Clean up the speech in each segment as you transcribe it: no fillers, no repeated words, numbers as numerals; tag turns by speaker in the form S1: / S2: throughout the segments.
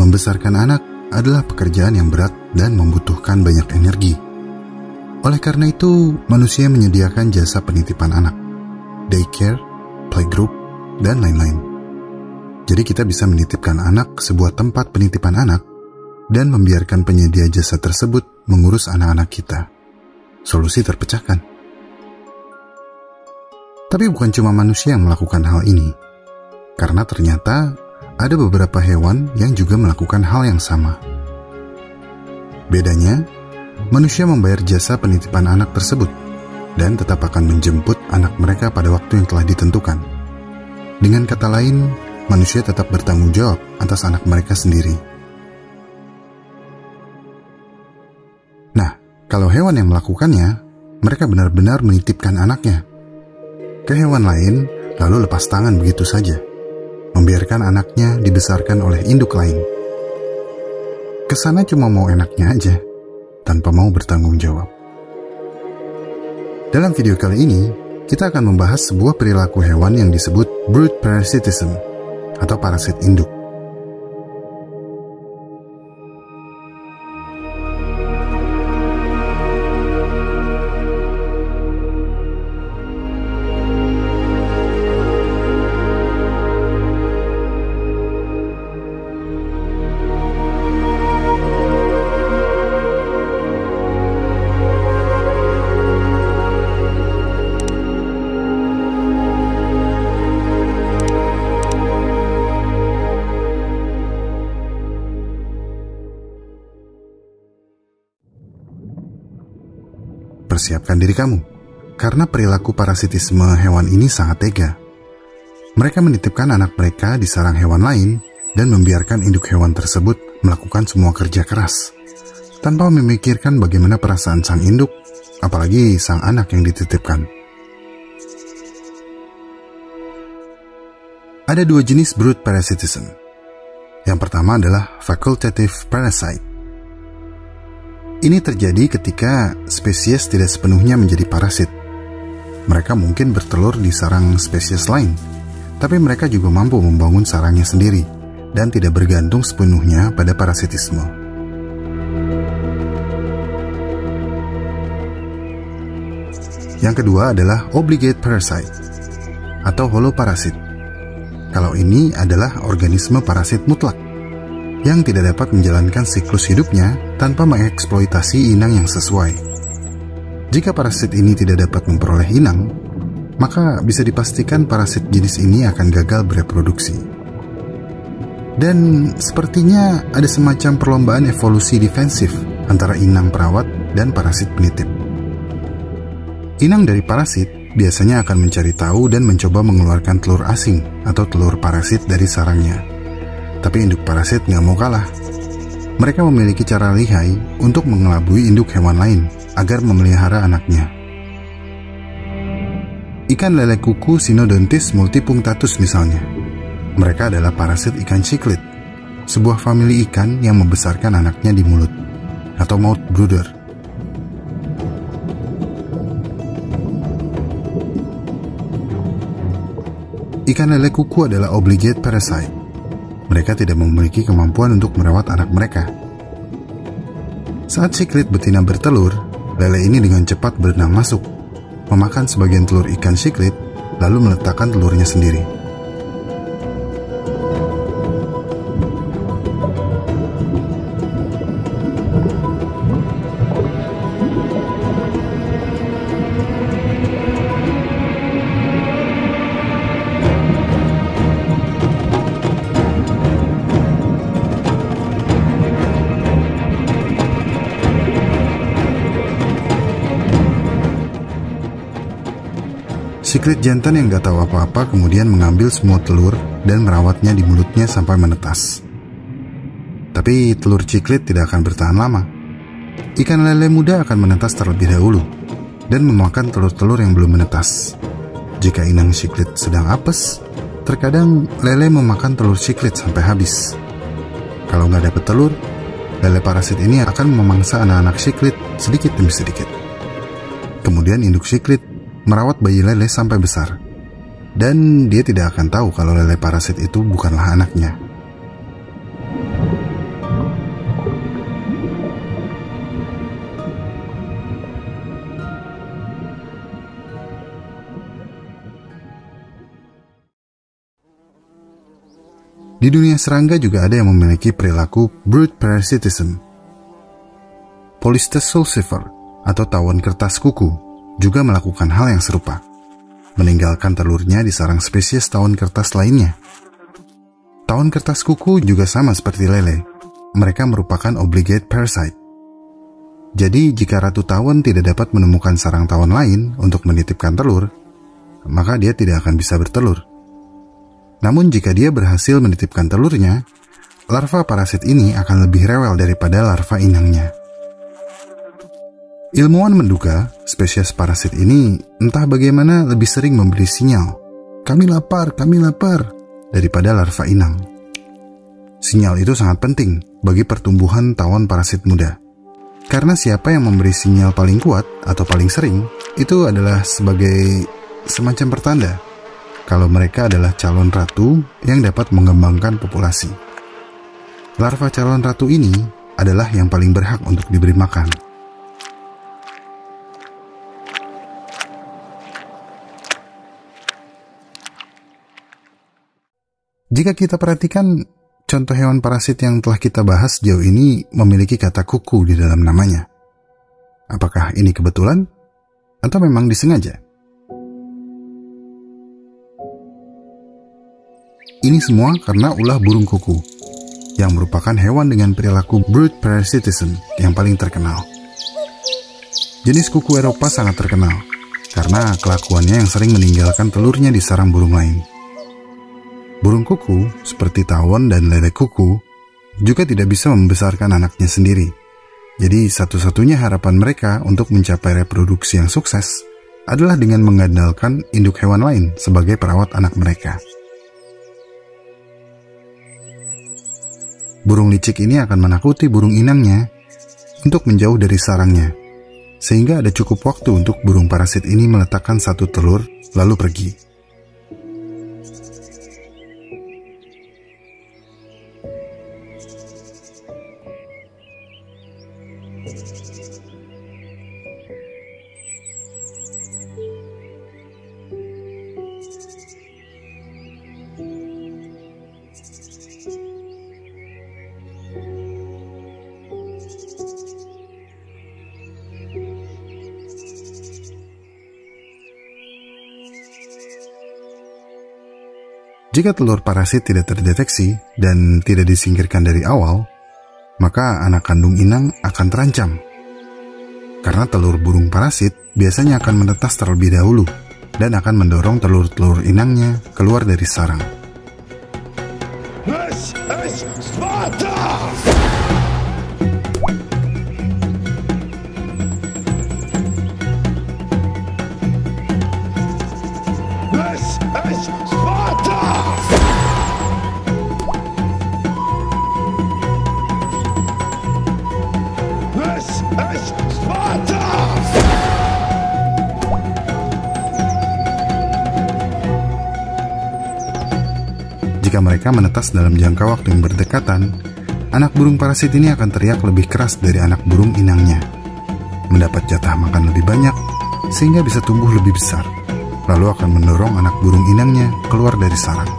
S1: membesarkan anak adalah pekerjaan yang berat dan membutuhkan banyak energi. Oleh karena itu, manusia menyediakan jasa penitipan anak, daycare, playgroup, dan lain-lain. Jadi kita bisa menitipkan anak ke sebuah tempat penitipan anak dan membiarkan penyedia jasa tersebut mengurus anak-anak kita. Solusi terpecahkan. Tapi bukan cuma manusia yang melakukan hal ini, karena ternyata ada beberapa hewan yang juga melakukan hal yang sama. Bedanya, manusia membayar jasa penitipan anak tersebut dan tetap akan menjemput anak mereka pada waktu yang telah ditentukan. Dengan kata lain, manusia tetap bertanggung jawab atas anak mereka sendiri. Nah, kalau hewan yang melakukannya, mereka benar-benar menitipkan anaknya ke hewan lain, lalu lepas tangan begitu saja, membiarkan anaknya dibesarkan oleh induk lain. Kesana cuma mau enaknya aja, tanpa mau bertanggung jawab. Dalam video kali ini, kita akan membahas sebuah perilaku hewan yang disebut brood parasitism, atau parasit induk. Persiapkan diri kamu, karena perilaku parasitisme hewan ini sangat tega. Mereka menitipkan anak mereka di sarang hewan lain dan membiarkan induk hewan tersebut melakukan semua kerja keras, tanpa memikirkan bagaimana perasaan sang induk, apalagi sang anak yang dititipkan. Ada dua jenis brood parasitism. Yang pertama adalah facultative parasite. Ini terjadi ketika spesies tidak sepenuhnya menjadi parasit. Mereka mungkin bertelur di sarang spesies lain, tapi mereka juga mampu membangun sarangnya sendiri dan tidak bergantung sepenuhnya pada parasitisme. Yang kedua adalah obligate parasite atau holoparasit. Kalau ini adalah organisme parasit mutlak yang tidak dapat menjalankan siklus hidupnya tanpa mengeksploitasi inang yang sesuai. Jika parasit ini tidak dapat memperoleh inang, maka bisa dipastikan parasit jenis ini akan gagal bereproduksi. Dan sepertinya ada semacam perlombaan evolusi defensif antara inang perawat dan parasit penitip. Inang dari parasit biasanya akan mencari tahu dan mencoba mengeluarkan telur asing atau telur parasit dari sarangnya. Tapi induk parasit nggak mau kalah. Mereka memiliki cara lihai untuk mengelabui induk hewan lain agar memelihara anaknya. Ikan lele kuku Synodontis multipunctatus misalnya. Mereka adalah parasit ikan cichlid, sebuah famili ikan yang membesarkan anaknya di mulut, atau mouth brooder. Ikan lele kuku adalah obligate parasite. Mereka tidak memiliki kemampuan untuk merawat anak mereka. Saat cichlid betina bertelur, lele ini dengan cepat berenang masuk, memakan sebagian telur ikan cichlid, lalu meletakkan telurnya sendiri. Cichlid jantan yang gak tahu apa-apa kemudian mengambil semua telur dan merawatnya di mulutnya sampai menetas. Tapi telur cichlid tidak akan bertahan lama. Ikan lele muda akan menetas terlebih dahulu dan memakan telur-telur yang belum menetas. Jika inang cichlid sedang apes, terkadang lele memakan telur cichlid sampai habis. Kalau nggak dapat telur, lele parasit ini akan memangsa anak-anak cichlid sedikit demi sedikit. Kemudian induk cichlid merawat bayi lele sampai besar, dan dia tidak akan tahu kalau lele parasit itu bukanlah anaknya. Di dunia serangga juga ada yang memiliki perilaku brood parasitism. Polistes sulcifer atau tawon kertas kuku juga melakukan hal yang serupa, meninggalkan telurnya di sarang spesies tawon kertas lainnya. Tawon kertas kuku juga sama seperti lele. Mereka merupakan obligate parasite. Jadi jika ratu tawon tidak dapat menemukan sarang tawon lain untuk menitipkan telur, maka dia tidak akan bisa bertelur. Namun jika dia berhasil menitipkan telurnya, larva parasit ini akan lebih rewel daripada larva inangnya. Ilmuwan menduga spesies parasit ini entah bagaimana lebih sering memberi sinyal, kami lapar, daripada larva inang. Sinyal itu sangat penting bagi pertumbuhan tawon parasit muda. Karena siapa yang memberi sinyal paling kuat atau paling sering, itu adalah sebagai semacam pertanda kalau mereka adalah calon ratu yang dapat mengembangkan populasi. Larva calon ratu ini adalah yang paling berhak untuk diberi makan. Jika kita perhatikan, contoh hewan parasit yang telah kita bahas jauh ini memiliki kata kuku di dalam namanya. Apakah ini kebetulan? Atau memang disengaja? Ini semua karena ulah burung kuku, yang merupakan hewan dengan perilaku brood parasitism yang paling terkenal. Jenis kuku Eropa sangat terkenal, karena kelakuannya yang sering meninggalkan telurnya di sarang burung lain. Burung kuku, seperti tawon dan lele kuku, juga tidak bisa membesarkan anaknya sendiri. Jadi satu-satunya harapan mereka untuk mencapai reproduksi yang sukses adalah dengan mengandalkan induk hewan lain sebagai perawat anak mereka. Burung licik ini akan menakuti burung inangnya untuk menjauh dari sarangnya, sehingga ada cukup waktu untuk burung parasit ini meletakkan satu telur lalu pergi. Jika telur parasit tidak terdeteksi dan tidak disingkirkan dari awal, maka anak kandung inang akan terancam. Karena telur burung parasit biasanya akan menetas terlebih dahulu dan akan mendorong telur-telur inangnya keluar dari sarang. Jika mereka menetas dalam jangka waktu yang berdekatan, anak burung parasit ini akan teriak lebih keras dari anak burung inangnya, mendapat jatah makan lebih banyak sehingga bisa tumbuh lebih besar, lalu akan mendorong anak burung inangnya keluar dari sarang.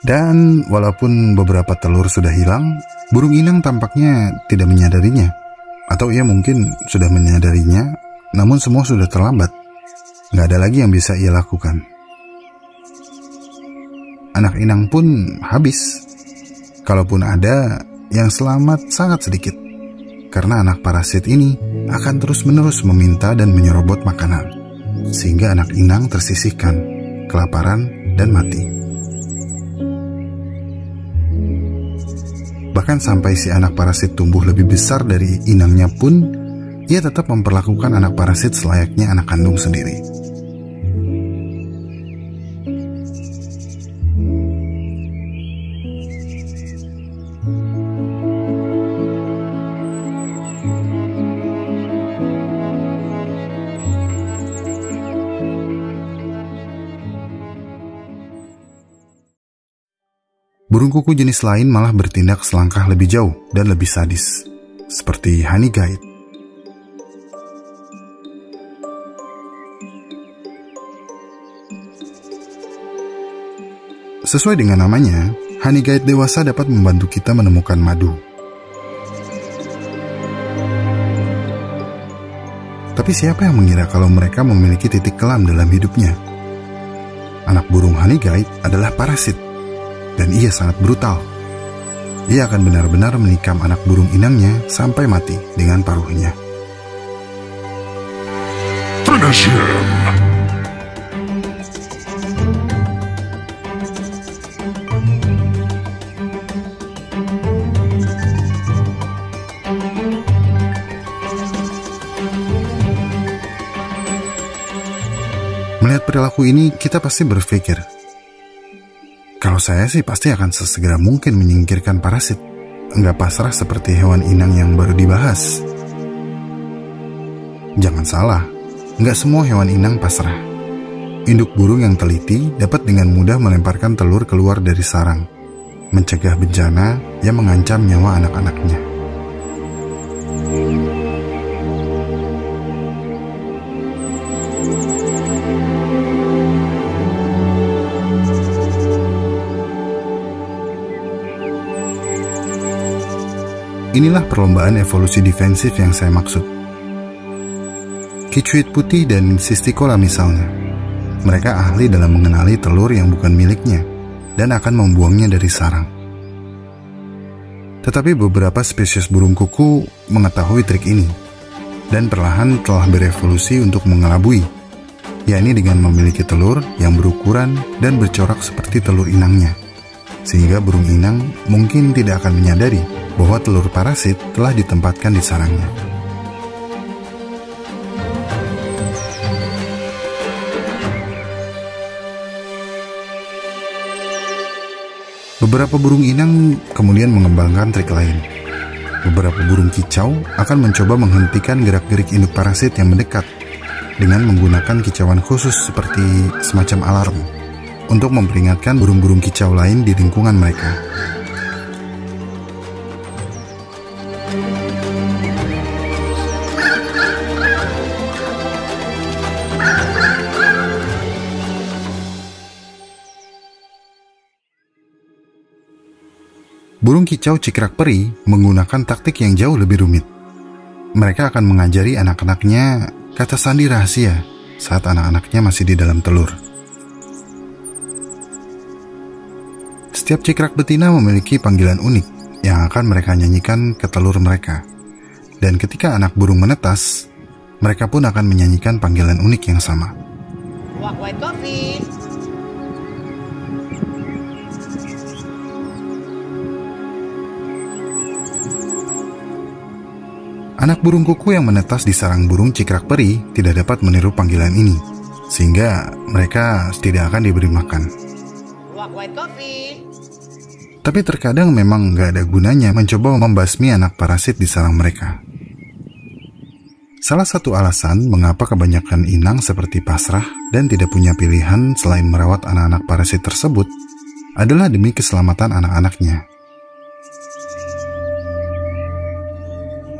S1: Dan walaupun beberapa telur sudah hilang, burung inang tampaknya tidak menyadarinya. Atau ia mungkin sudah menyadarinya, namun semua sudah terlambat. Nggak ada lagi yang bisa ia lakukan. Anak inang pun habis. Kalaupun ada, yang selamat sangat sedikit. Karena anak parasit ini akan terus-menerus meminta dan menyerobot makanan. Sehingga anak inang tersisihkan, kelaparan, dan mati. Bahkan sampai si anak parasit tumbuh lebih besar dari inangnya pun, ia tetap memperlakukan anak parasit selayaknya anak kandung sendiri. Burung kuku jenis lain malah bertindak selangkah lebih jauh dan lebih sadis, seperti honey guide. Sesuai dengan namanya, honey guide dewasa dapat membantu kita menemukan madu. Tapi siapa yang mengira kalau mereka memiliki titik kelam dalam hidupnya? Anak burung honey guide adalah parasit, dan ia sangat brutal. Ia akan benar-benar menikam anak burung inangnya sampai mati dengan paruhnya. Finish him! Melihat perilaku ini, kita pasti berpikir, kalau saya sih pasti akan sesegera mungkin menyingkirkan parasit, enggak pasrah seperti hewan inang yang baru dibahas. Jangan salah, enggak semua hewan inang pasrah. Induk burung yang teliti dapat dengan mudah melemparkan telur keluar dari sarang, mencegah bencana yang mengancam nyawa anak-anaknya. Inilah perlombaan evolusi defensif yang saya maksud. Kicuit putih dan Cisticola misalnya. Mereka ahli dalam mengenali telur yang bukan miliknya dan akan membuangnya dari sarang. Tetapi beberapa spesies burung kuku mengetahui trik ini dan perlahan telah berevolusi untuk mengelabui, yakni dengan memiliki telur yang berukuran dan bercorak seperti telur inangnya, sehingga burung inang mungkin tidak akan menyadari bahwa telur parasit telah ditempatkan di sarangnya. Beberapa burung inang kemudian mengembangkan trik lain. Beberapa burung kicau akan mencoba menghentikan gerak-gerik induk parasit yang mendekat dengan menggunakan kicauan khusus seperti semacam alarm untuk memperingatkan burung-burung kicau lain di lingkungan mereka. Burung kicau cikrak peri menggunakan taktik yang jauh lebih rumit. Mereka akan mengajari anak-anaknya kata sandi rahasia saat anak-anaknya masih di dalam telur. Setiap cikrak betina memiliki panggilan unik yang akan mereka nyanyikan ke telur mereka. Dan ketika anak burung menetas, mereka pun akan menyanyikan panggilan unik yang sama.
S2: White coffee.
S1: Anak burung kuku yang menetas di sarang burung cikrak peri tidak dapat meniru panggilan ini, sehingga mereka tidak akan diberi makan.
S2: White coffee.
S1: Tapi terkadang memang nggak ada gunanya mencoba membasmi anak parasit di sarang mereka. Salah satu alasan mengapa kebanyakan inang seperti pasrah dan tidak punya pilihan selain merawat anak-anak parasit tersebut adalah demi keselamatan anak-anaknya.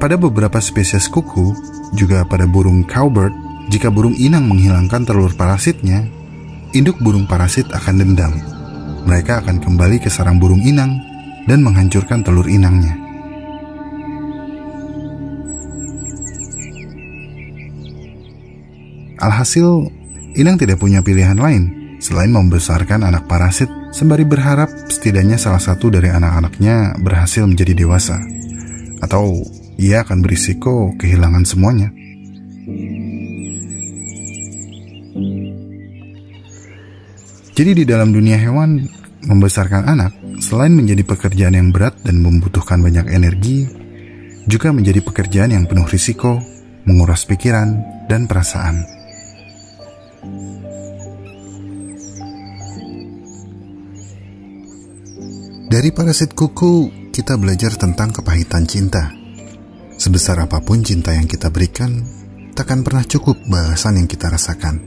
S1: Pada beberapa spesies kuku, juga pada burung cowbird, jika burung inang menghilangkan telur parasitnya, induk burung parasit akan dendam. Mereka akan kembali ke sarang burung inang dan menghancurkan telur inangnya. Alhasil, inang tidak punya pilihan lain selain membesarkan anak parasit sembari berharap setidaknya salah satu dari anak-anaknya berhasil menjadi dewasa. Atau ia akan berisiko kehilangan semuanya. Jadi di dalam dunia hewan, membesarkan anak selain menjadi pekerjaan yang berat dan membutuhkan banyak energi, juga menjadi pekerjaan yang penuh risiko, menguras pikiran dan perasaan. Dari parasit kuku, kita belajar tentang kepahitan cinta. Sebesar apapun cinta yang kita berikan, takkan pernah cukup balasan yang kita rasakan.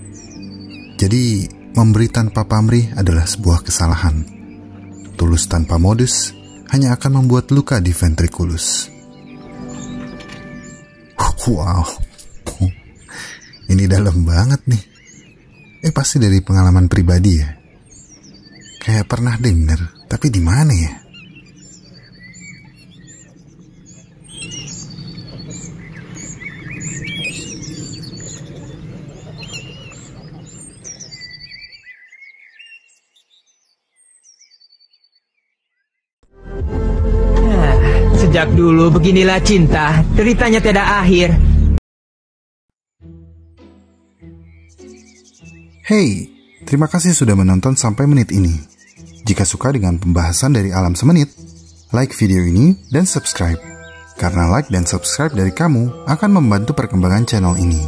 S1: Jadi, memberi tanpa pamrih adalah sebuah kesalahan. tulus tanpa modus hanya akan membuat luka di ventrikulus. Wow, ini dalam banget nih. Pasti dari pengalaman pribadi ya. Kayak pernah denger, tapi di mana ya?
S3: Sejak dulu beginilah cinta, deritanya tiada akhir.
S1: Hey, terima kasih sudah menonton sampai menit ini. Jika suka dengan pembahasan dari Alam Semenit, like video ini dan subscribe. Karena like dan subscribe dari kamu akan membantu perkembangan channel ini.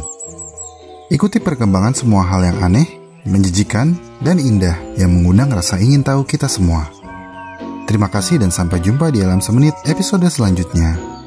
S1: Ikuti perkembangan semua hal yang aneh, menjijikan, dan indah yang mengundang rasa ingin tahu kita semua. Terima kasih dan sampai jumpa di Alam Semenit episode selanjutnya.